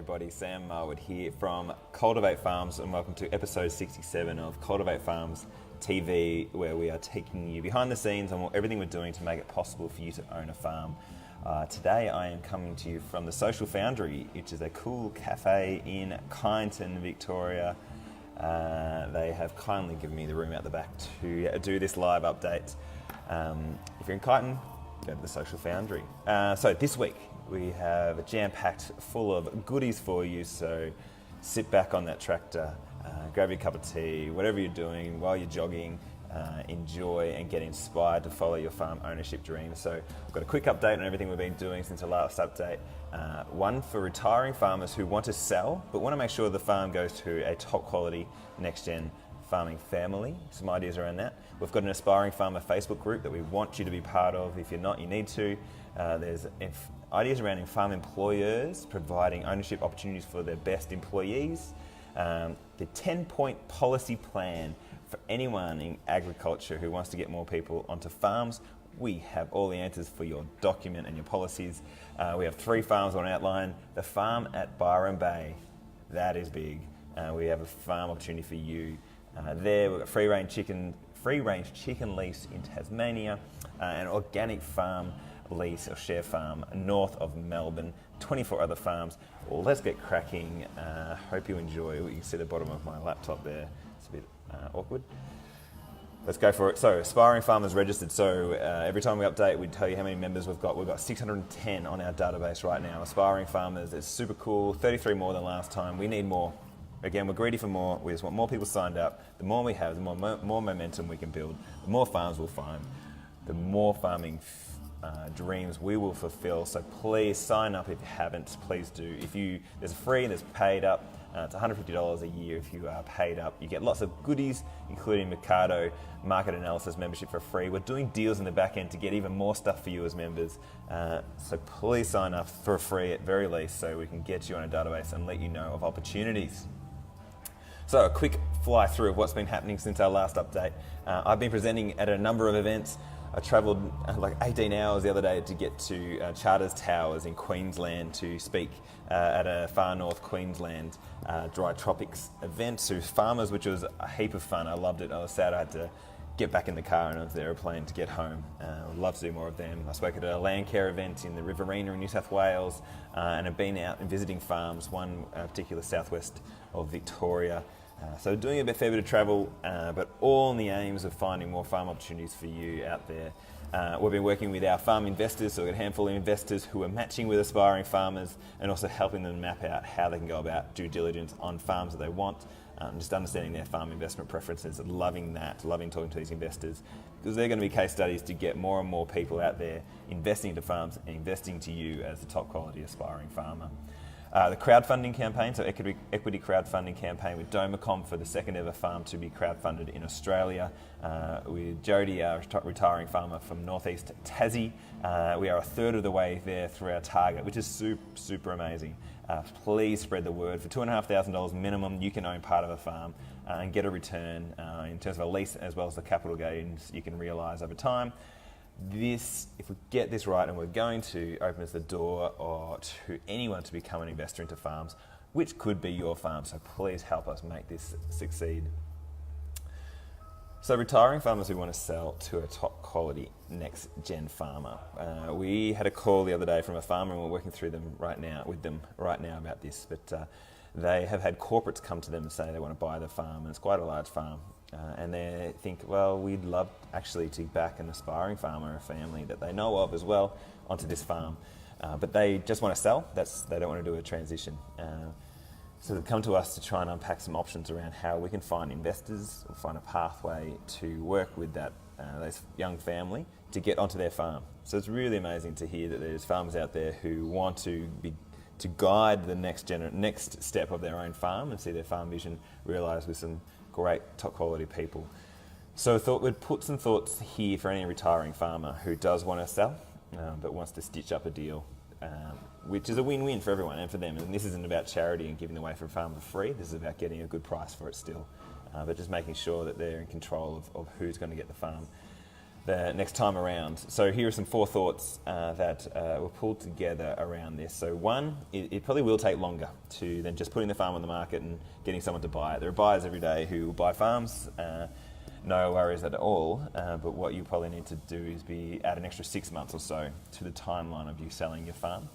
everybody, Sam Marwood here from Cultivate Farms, and welcome to episode 67 of Cultivate Farms TV, where we are taking you behind the scenes on everything we're doing to make it possible for you to own a farm. Today I am coming to you from the Social Foundry, which is a cool cafe in Kyneton, Victoria. They have kindly given me the room out the back to do this live update. If you're in Kyneton, go to the Social Foundry. So this week we have a jam-packed full of goodies for you, so sit back on that tractor, grab your cup of tea, whatever you're doing while you're jogging, enjoy and get inspired to follow your farm ownership dreams. So I've got a quick update on everything we've been doing since the last update. One for retiring farmers who want to sell but want to make sure the farm goes to a top quality next-gen farming family. Some ideas around that. We've got an aspiring farmer Facebook group that we want you to be part of. If you're not, you need to. There's ideas around farm employers providing ownership opportunities for their best employees. The 10-point policy plan for anyone in agriculture who wants to get more people onto farms. We have all the answers for your document and your policies. We have 3 farms on outline. The farm at Byron Bay, that is big. We have a farm opportunity for you. There we've got free range chicken lease in Tasmania, an organic farm lease or share farm north of Melbourne, 24 other farms. Well, let's get cracking. Hope you enjoy. You can see the bottom of my laptop there. It's a bit awkward. Let's go for it. So, aspiring farmers registered. So every time we update, we tell you how many members we've got. We've got 610 on our database right now. Aspiring farmers, it's super cool. 33 more than last time. We need more. Again, we're greedy for more. We just want more people signed up. The more we have, the more momentum we can build. The more farms we'll find. The more farming dreams we will fulfill. So please sign up if you haven't. Please do. There's a free and there's paid up. It's $150 a year if you are paid up. You get lots of goodies, including Mercado market analysis membership for free. We're doing deals in the back end to get even more stuff for you as members. So please sign up for free at very least, so we can get you on a database and let you know of opportunities. So a quick fly through of what's been happening since our last update. I've been presenting at a number of events. I travelled like 18 hours the other day to get to Charters Towers in Queensland to speak at a far north Queensland dry tropics event to farmers, which was a heap of fun. I loved it. I was sad I had to get back in the car and onto the aeroplane to get home. I'd love to do more of them. I spoke at a land care event in the Riverina in New South Wales and have been out and visiting farms, one particular southwest of Victoria. So doing a fair bit of travel, but all in the aims of finding more farm opportunities for you out there. We've been working with our farm investors, so we've got a handful of investors who are matching with aspiring farmers and also helping them map out how they can go about due diligence on farms that they want, just understanding their farm investment preferences, loving talking to these investors, because they're going to be case studies to get more and more people out there investing into farms and investing to you as the top quality aspiring farmer. The crowdfunding campaign, so equity crowdfunding campaign with Domacom for the second ever farm to be crowdfunded in Australia. With Jody, our retiring farmer from northeast Tassie. We are a third of the way there through our target, which is super amazing. Please spread the word. For $2,500 minimum, you can own part of a farm and get a return in terms of a lease as well as the capital gains you can realise over time. If we get this right, and we're going to open the door to anyone to become an investor into farms, which could be your farm, so please help us make this succeed. So retiring farmers who want to sell to a top quality next gen farmer. We had a call the other day from a farmer and we're working through them right now about this, but they have had corporates come to them and say they want to buy the farm, and it's quite a large farm. And they think, well, we'd love actually to back an aspiring farmer, a family that they know of as well, onto this farm. But they just want to sell. They don't want to do a transition. So they've come to us to try and unpack some options around how we can find investors or find a pathway to work with those young family to get onto their farm. So it's really amazing to hear that there's farmers out there who want to guide the next step of their own farm and see their farm vision realised with some great top quality people. So I thought we'd put some thoughts here for any retiring farmer who does want to sell but wants to stitch up a deal, which is a win-win for everyone and for them. And this isn't about charity and giving away from a farm for free. This is about getting a good price for it still, but just making sure that they're in control of who's going to get the farm. the next time around. So here are some 4 thoughts that were pulled together around this. So one, it probably will take longer than just putting the farm on the market and getting someone to buy it. There are buyers every day who will buy farms, no worries at all, but what you probably need to do is add an extra 6 months or so to the timeline of you selling your farm.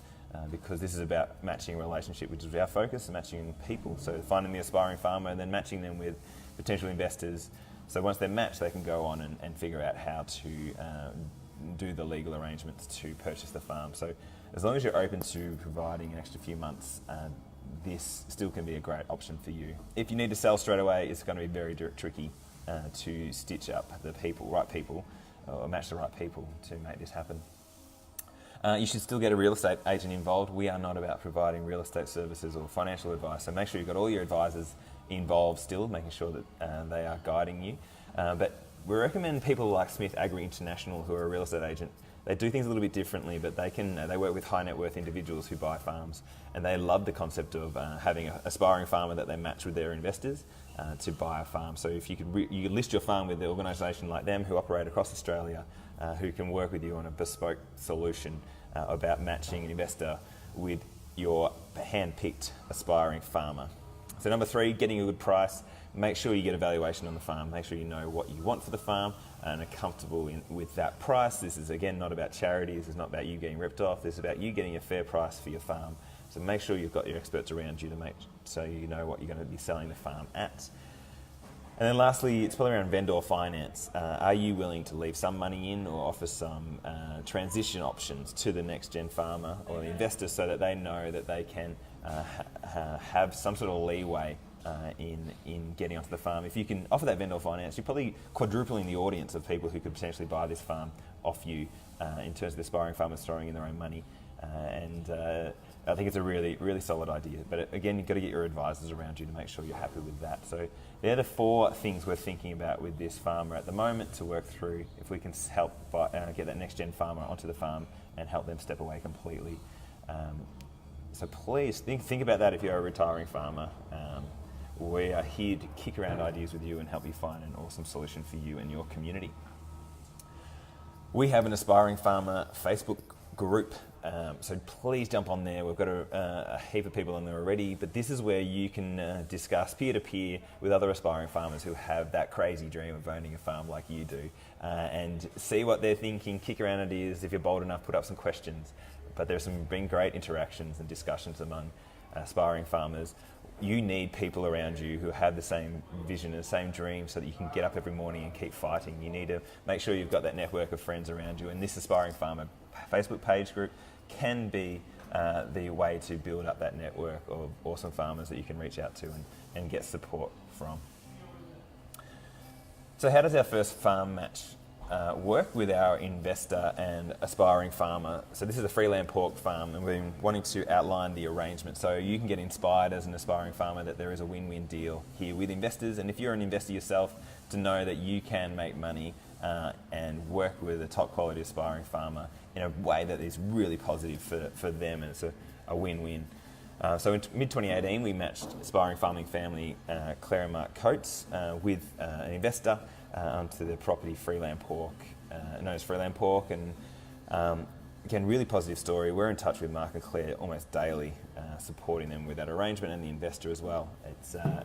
Because this is about matching a relationship, which is our focus, matching people. So finding the aspiring farmer and then matching them with potential investors. So once they're matched, they can go on and figure out how to do the legal arrangements to purchase the farm. So as long as you're open to providing an extra few months, this still can be a great option for you. If you need to sell straight away, it's going to be very tricky to stitch up the right people, or match the right people to make this happen. You should still get a real estate agent involved. We are not about providing real estate services or financial advice, so make sure you've got all your advisors involved still, making sure that they are guiding you. But we recommend people like Smith Agri International, who are a real estate agent. They do things a little bit differently, but they work with high net worth individuals who buy farms, and they love the concept of having an aspiring farmer that they match with their investors to buy a farm. So if you could list your farm with an organisation like them who operate across Australia, who can work with you on a bespoke solution about matching an investor with your hand-picked aspiring farmer. So number 3, getting a good price. Make sure you get a valuation on the farm. Make sure you know what you want for the farm and are comfortable with that price. This is, again, not about charity. This is not about you getting ripped off. This is about you getting a fair price for your farm. So make sure you've got your experts around you so you know what you're going to be selling the farm at. And then lastly, it's probably around vendor finance. Are you willing to leave some money in or offer some transition options to the next gen farmer or the investor so that they know that they can have some sort of leeway in getting onto the farm? If you can offer that vendor finance, you're probably quadrupling the audience of people who could potentially buy this farm off you in terms of the aspiring farmers throwing in their own money. I think it's a really, really solid idea. But again, you've got to get your advisors around you to make sure you're happy with that. So they're the 4 things we're thinking about with this farmer at the moment to work through if we can help get that next gen farmer onto the farm and help them step away completely. So please think about that if you're a retiring farmer. We are here to kick around ideas with you and help you find an awesome solution for you and your community. We have an aspiring farmer Facebook group, so please jump on there. We've got a heap of people on there already, but this is where you can discuss peer-to-peer with other aspiring farmers who have that crazy dream of owning a farm like you do, and see what they're thinking, kick around ideas. If you're bold enough, put up some questions. But there's been great interactions and discussions among aspiring farmers. You need people around you who have the same vision and the same dream so that you can get up every morning and keep fighting. You need to make sure you've got that network of friends around you, and this Aspiring Farmer Facebook page group can be the way to build up that network of awesome farmers that you can reach out to and get support from. So how does our first farm match work with our investor and aspiring farmer? So this is a freeland pork farm, and we've been wanting to outline the arrangement so you can get inspired as an aspiring farmer that there is a win-win deal here with investors, and if you're an investor yourself, to know that you can make money and work with a top quality aspiring farmer in a way that is really positive for them, and it's a win-win. So in mid-2018, we matched aspiring farming family Claire and Mark Coates with an investor onto the property Freeland Pork, known as Freeland Pork, and again, really positive story. We're in touch with Mark and Claire almost daily, supporting them with that arrangement and the investor as well.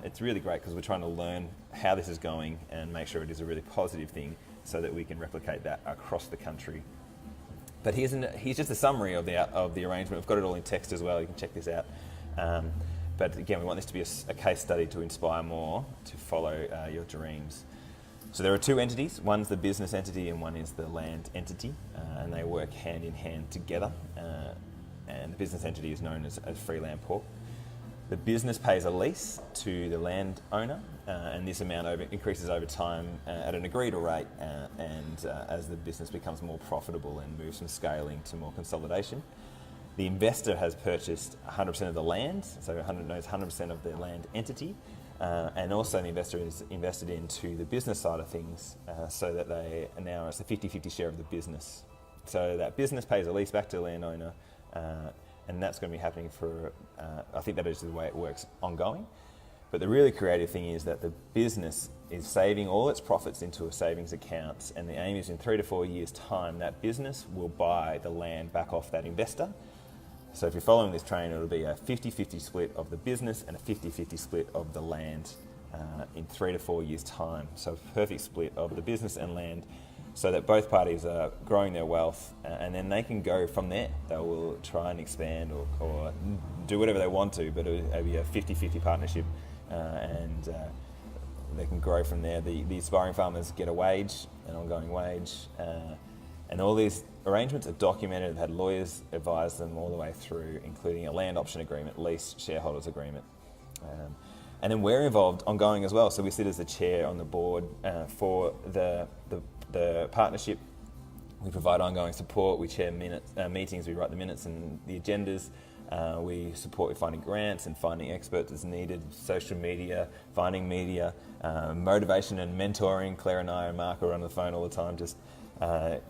It's really great because we're trying to learn how this is going and make sure it is a really positive thing so that we can replicate that across the country. But here's just a summary of the arrangement. We've got it all in text as well. You can check this out. But again, we want this to be a case study to inspire more to follow your dreams. So there are 2 entities. One's the business entity and one is the land entity, and they work hand in hand together. And the business entity is known as Freeland Pork. The business pays a lease to the landowner, and this amount increases over time at an agreed rate, and as the business becomes more profitable and moves from scaling to more consolidation. The investor has purchased 100% of the land, so 100% of the land entity, and also the investor is invested into the business side of things, so that they are now it's a 50-50 share of the business. So that business pays a lease back to the landowner, and that's going to be happening for, I think that is the way it works ongoing. But the really creative thing is that the business is saving all its profits into a savings account, and the aim is in 3 to 4 years' time that business will buy the land back off that investor. So if you're following this train, it'll be a 50-50 split of the business and a 50-50 split of the land in 3 to 4 years' time. So a perfect split of the business and land, so that both parties are growing their wealth, and then they can go from there. They will try and expand or do whatever they want to, but it'll be a 50-50 partnership, and they can grow from there. The aspiring farmers get a wage, an ongoing wage, and all these arrangements are documented. They've had lawyers advise them all the way through, including a land option agreement, lease, shareholders agreement. And then we're involved ongoing as well. So we sit as the chair on the board for the partnership. We provide ongoing support. We chair meetings. We write the minutes and the agendas. We support with finding grants and finding experts as needed, social media, finding media, motivation and mentoring. Claire and I and Mark are on the phone all the time, just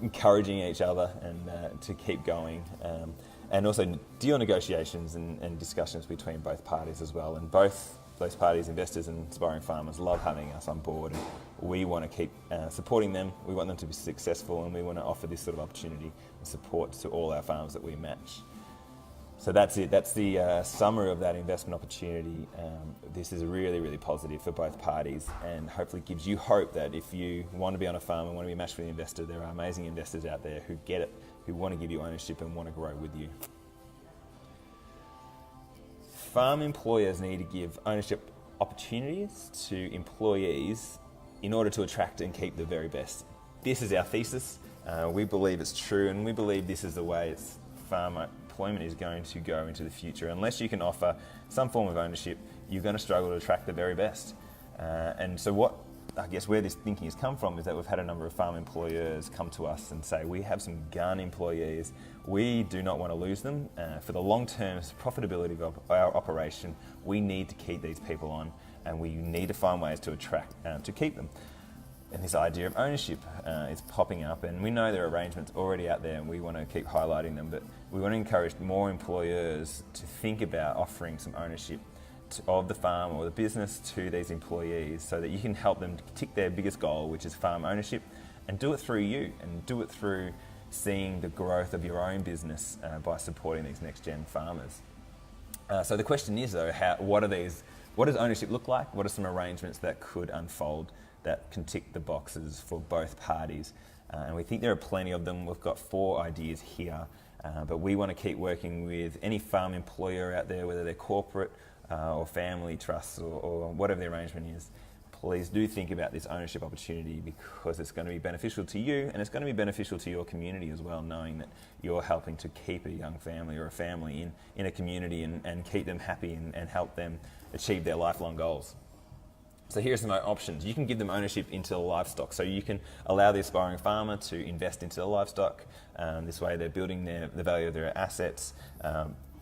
encouraging each other and to keep going. And also deal negotiations and discussions between both parties as well. And both those parties, investors and aspiring farmers, love having us on board. And we want to keep supporting them. We want them to be successful, and we want to offer this sort of opportunity and support to all our farms that we match. So that's it. That's the summary of that investment opportunity. This is really, really positive for both parties, and hopefully gives you hope that if you want to be on a farm and want to be matched with an investor, there are amazing investors out there who get it, who want to give you ownership and want to grow with you. Farm employers need to give ownership opportunities to employees in order to attract and keep the very best. This is our thesis. We believe it's true, and we believe this is the way farm employment is going to go into the future. Unless you can offer some form of ownership, you're going to struggle to attract the very best. And so where this thinking has come from is that we've had a number of farm employers come to us and say, we have some gun employees. We do not want to lose them. For the long-term profitability of our operation, we need to keep these people on, and we need to find ways to attract, to keep them. And this idea of ownership is popping up, and we know there are arrangements already out there, and we want to keep highlighting them, but we want to encourage more employers to think about offering some ownership of the farm or the business to these employees, so that you can help them tick their biggest goal, which is farm ownership, and do it through you, and do it through seeing the growth of your own business by supporting these next-gen farmers. So the question is, though, what does ownership look like? What are some arrangements that could unfold that can tick the boxes for both parties? And we think there are plenty of them. We've got 4 ideas here, but we want to keep working with any farm employer out there, whether they're corporate or family trusts or whatever the arrangement is. Please do think about this ownership opportunity, because it's going to be beneficial to you, and it's going to be beneficial to your community as well, knowing that you're helping to keep a young family or a family in a community and keep them happy and help them achieve their lifelong goals. So here are some options. You can give them ownership into the livestock. So you can allow the aspiring farmer to invest into the livestock. This way they're building the value of their assets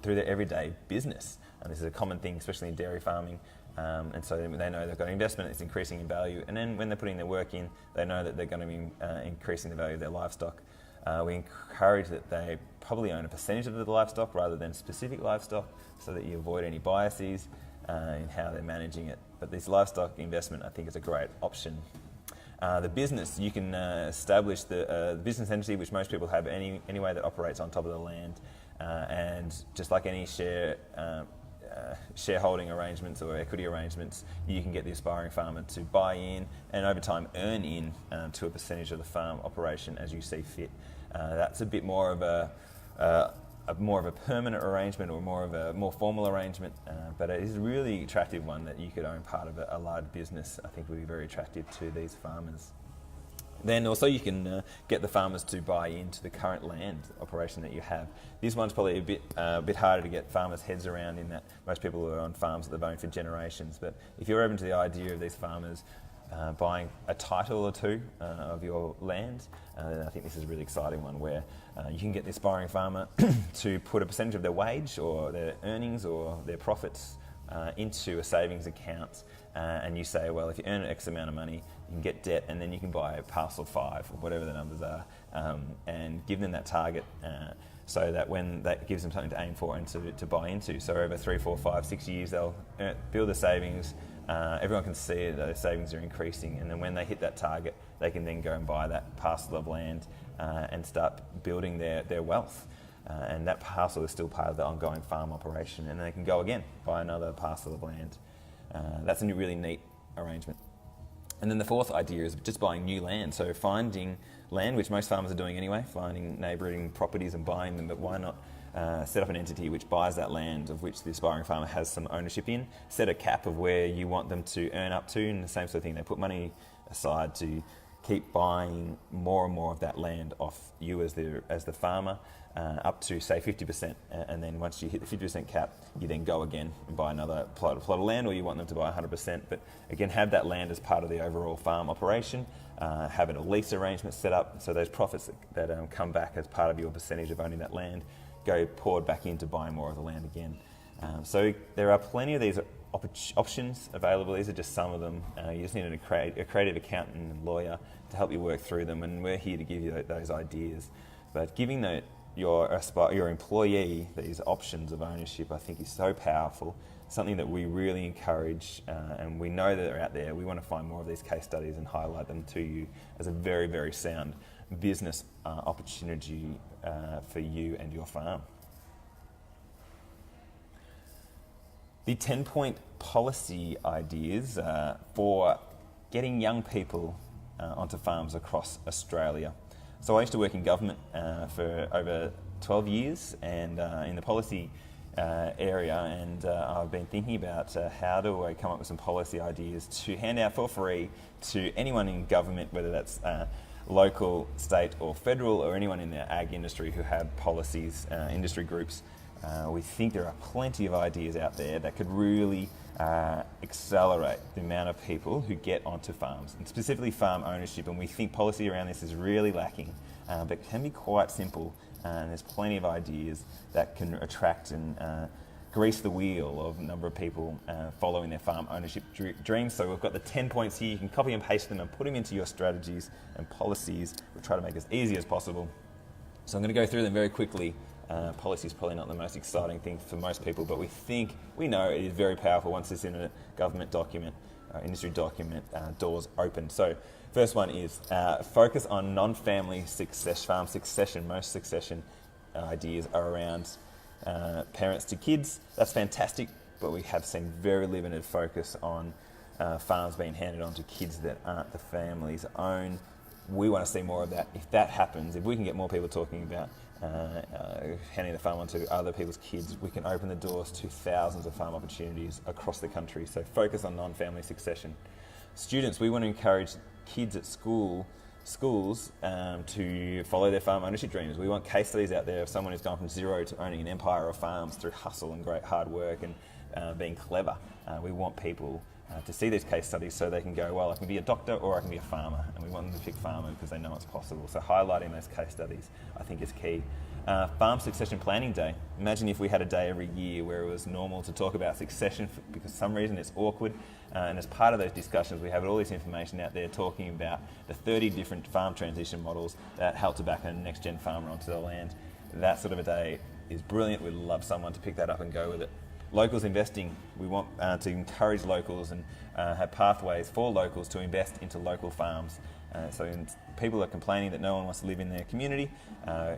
through their everyday business. And this is a common thing, especially in dairy farming. And so they know they've got an investment, it's increasing in value. And then when they're putting their work in, they know that they're going to be increasing the value of their livestock. We encourage that they probably own a percentage of the livestock rather than specific livestock, so that you avoid any biases in how they're managing it. But this livestock investment, I think, is a great option. The business, you can establish the business entity, which most people have anyway, that operates on top of the land. And just like any shareholding arrangements or equity arrangements, you can get the aspiring farmer to buy in and over time earn in to a percentage of the farm operation as you see fit. That's a bit more of a permanent arrangement, or more of a more formal arrangement, but it is a really attractive one that you could own part of a large business. I think would be very attractive to these farmers. Then also you can get the farmers to buy into the current land operation that you have. This one's probably a bit harder to get farmers' heads around, in that most people are on farms that they've owned for generations. But if you're open to the idea of these farmers buying a title or two of your land, then I think this is a really exciting one, where you can get the aspiring farmer to put a percentage of their wage or their earnings or their profits into a savings account, and you say, well, if you earn X amount of money, you can get debt, and then you can buy a parcel 5 or whatever the numbers are, and give them that target, so that when that gives them something to aim for and to buy into. So over 3, 4, 5, 6 years, they'll build the savings, everyone can see that their savings are increasing, and then when they hit that target, they can then go and buy that parcel of land and start building their wealth. And that parcel is still part of the ongoing farm operation, and they can go again, buy another parcel of land. That's a really neat arrangement. And then the fourth idea is just buying new land. So finding land, which most farmers are doing anyway, finding neighbouring properties and buying them, but why not set up an entity which buys that land of which the aspiring farmer has some ownership in, set a cap of where you want them to earn up to, and the same sort of thing, they put money aside to keep buying more and more of that land off you as the farmer, up to say 50%, and then once you hit the 50% cap, you then go again and buy another plot of land, or you want them to buy 100%, but again have that land as part of the overall farm operation, have a lease arrangement set up, so those profits that come back as part of your percentage of owning that land go poured back into buying more of the land again. So there are plenty of these options available. These are just some of them. You just need a creative accountant and lawyer to help you work through them, and we're here to give you those ideas. But giving your employee these options of ownership, I think, is so powerful, something that we really encourage, and we know that they're out there. We want to find more of these case studies and highlight them to you as a very, very sound business opportunity for you and your farm. The 10-point policy ideas for getting young people onto farms across Australia. So I used to work in government for over 12 years and in the policy area, and I've been thinking about how do I come up with some policy ideas to hand out for free to anyone in government, whether that's local, state or federal, or anyone in the ag industry who have policies, industry groups. We think there are plenty of ideas out there that could really accelerate the amount of people who get onto farms, and specifically farm ownership. And we think policy around this is really lacking, but can be quite simple. And there's plenty of ideas that can attract and grease the wheel of a number of people following their farm ownership dreams. So we've got the 10 points here. You can copy and paste them and put them into your strategies and policies. We'll try to make it as easy as possible. So I'm going to go through them very quickly. Policy is probably not the most exciting thing for most people, but we know it is very powerful once it's in a government document, industry document, doors open. So first one is focus on non-family farm succession. Most succession ideas are around parents to kids. That's fantastic, but we have seen very limited focus on farms being handed on to kids that aren't the family's own. We want to see more of that. If that happens, if we can get more people talking about handing the farm on to other people's kids, we can open the doors to thousands of farm opportunities across the country. So focus on non-family succession. Students, we want to encourage kids at schools to follow their farm ownership dreams. We want case studies out there of someone who's gone from zero to owning an empire of farms through hustle and great hard work and being clever. We want people to see these case studies so they can go, well, I can be a doctor or I can be a farmer, and we want them to pick farmer because they know it's possible. So highlighting those case studies, I think, is key. Farm Succession Planning Day. Imagine if we had a day every year where it was normal to talk about succession because for some reason it's awkward, and as part of those discussions we have all this information out there talking about the 30 different farm transition models that help to back a next-gen farmer onto the land. That sort of a day is brilliant. We'd love someone to pick that up and go with it. Locals investing. We want to encourage locals and have pathways for locals to invest into local farms. So people are complaining that no one wants to live in their community.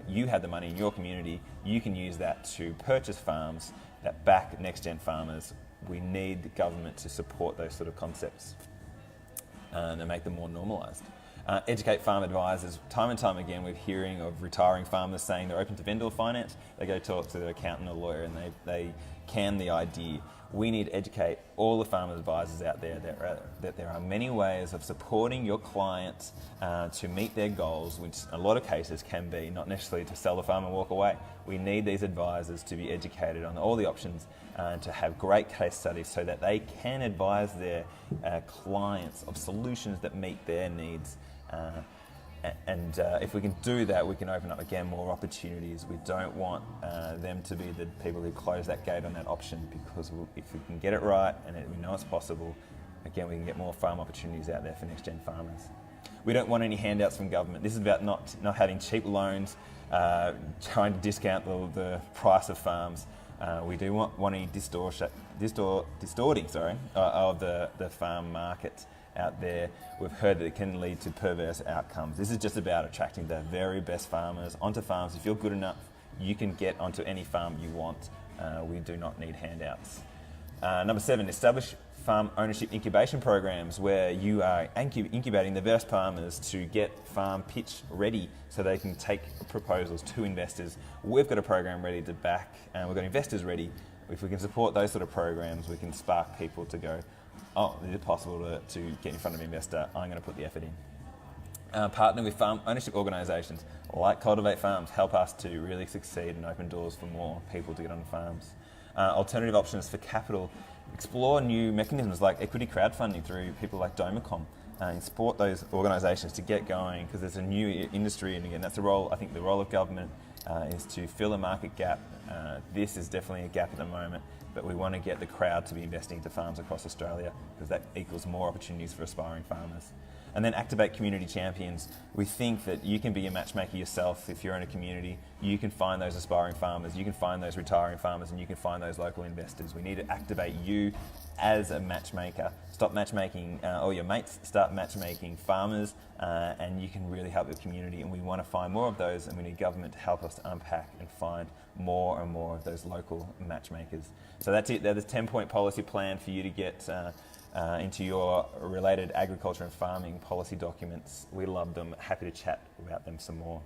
You have the money in your community. You can use that to purchase farms that back next-gen farmers. We need the government to support those sort of concepts and make them more normalised. Educate farm advisors. Time and time again we're hearing of retiring farmers saying they're open to vendor finance. They go talk to their accountant or lawyer and they can the idea. We need to educate all the farm advisors out there that there are many ways of supporting your clients to meet their goals, which in a lot of cases can be not necessarily to sell the farm and walk away. We need these advisors to be educated on all the options and to have great case studies so that they can advise their clients of solutions that meet their needs. And if we can do that, we can open up again more opportunities. We don't want them to be the people who close that gate on that option, because if we can get it right and we know it's possible, again we can get more farm opportunities out there for next gen farmers. We don't want any handouts from government. This is about not having cheap loans, trying to discount the price of farms. We do want any distorting of the farm market out there. We've heard that it can lead to perverse outcomes. This is just about attracting the very best farmers onto farms. If you're good enough, you can get onto any farm you want. We do not need handouts. Number 7, establish farm ownership incubation programs where you are incubating the best farmers to get farm pitch ready so they can take proposals to investors. We've got a program ready to back and we've got investors ready. If we can support those sort of programs, we can spark people to go, oh, it is possible to get in front of an investor. I'm going to put the effort in. Partner with farm ownership organisations like Cultivate Farms help us to really succeed and open doors for more people to get on farms. Alternative options for capital. Explore new mechanisms like equity crowdfunding through people like Domicom and support those organisations to get going, because there's a new industry, and again, that's the role of government is to fill a market gap. This is definitely a gap at the moment, but we want to get the crowd to be investing into farms across Australia because that equals more opportunities for aspiring farmers. And then activate community champions. We think that you can be a matchmaker yourself if you're in a community. You can find those aspiring farmers, you can find those retiring farmers, and you can find those local investors. We need to activate you as a matchmaker. Stop matchmaking all your mates, start matchmaking farmers, and you can really help your community. And we want to find more of those, and we need government to help us to unpack and find more and more of those local matchmakers. So that's it. There's a 10-point policy plan for you to get into your related agriculture and farming policy documents. We love them. Happy to chat about them some more.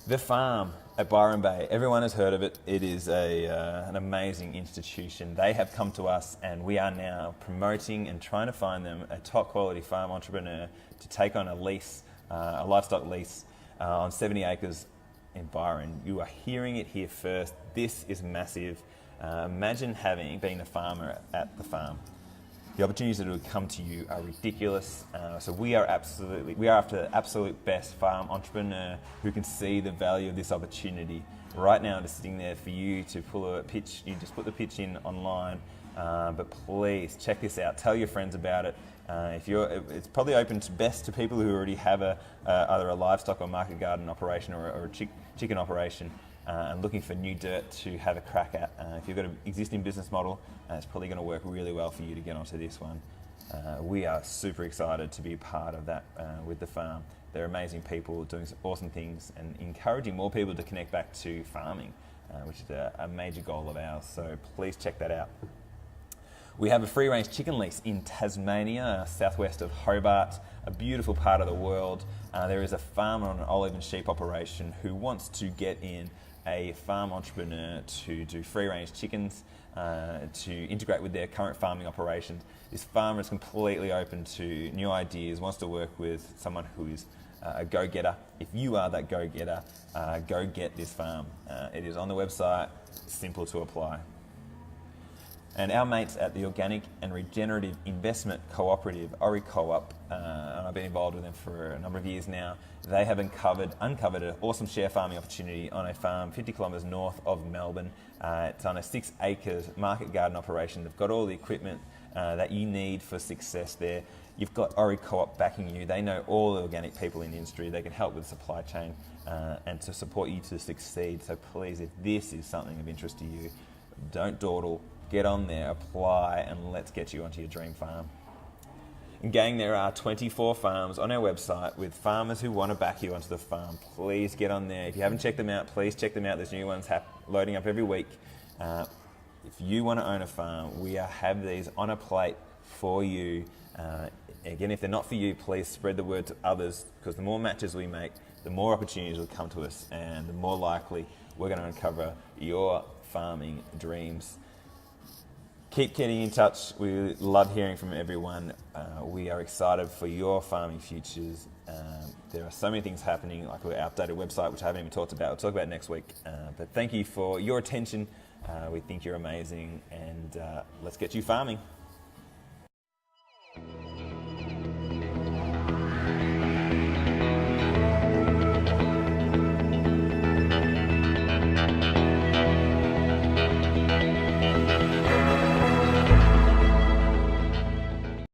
The Farm at Byron Bay. Everyone has heard of it. It is an amazing institution. They have come to us, and we are now promoting and trying to find them a top quality farm entrepreneur to take on a lease, a livestock lease on 70 acres in Byron. You are hearing it here first. This is massive. Imagine being a farmer at the farm. The opportunities that would come to you are ridiculous. So we are after the absolute best farm entrepreneur who can see the value of this opportunity. Right now, it's sitting there for you to pull a pitch. You just put the pitch in online, but please check this out. Tell your friends about it. It's probably open best to people who already have either a livestock or market garden operation or a chicken operation. And looking for new dirt to have a crack at. If you've got an existing business model, it's probably going to work really well for you to get onto this one. We are super excited to be part of that with the farm. They're amazing people doing some awesome things and encouraging more people to connect back to farming, which is a major goal of ours. So please check that out. We have a free-range chicken lease in Tasmania, southwest of Hobart, a beautiful part of the world. There is a farmer on an olive and sheep operation who wants to get in a farm entrepreneur to do free-range chickens, to integrate with their current farming operations. This farmer is completely open to new ideas, wants to work with someone who is a go-getter. If you are that go-getter, go get this farm. It is on the website, simple to apply. And our mates at the Organic and Regenerative Investment Cooperative, Ori Co-op, and I've been involved with them for a number of years now, they have uncovered an awesome share farming opportunity on a farm 50 kilometres north of Melbourne. It's on a 6-acre market garden operation. They've got all the equipment that you need for success there. You've got Ori Co-op backing you. They know all the organic people in the industry. They can help with the supply chain and to support you to succeed. So please, if this is something of interest to you, don't dawdle. Get on there, apply, and let's get you onto your dream farm. And gang, there are 24 farms on our website with farmers who want to back you onto the farm. Please get on there. If you haven't checked them out, please check them out. There's new ones loading up every week. If you want to own a farm, we have these on a plate for you. Again, if they're not for you, please spread the word to others, because the more matches we make, the more opportunities will come to us, and the more likely we're going to uncover your farming dreams. Keep getting in touch. We love hearing from everyone. We are excited for your farming futures. There are so many things happening, like our updated website, which I haven't even talked about. We'll talk about it next week. But thank you for your attention. We think you're amazing, and let's get you farming.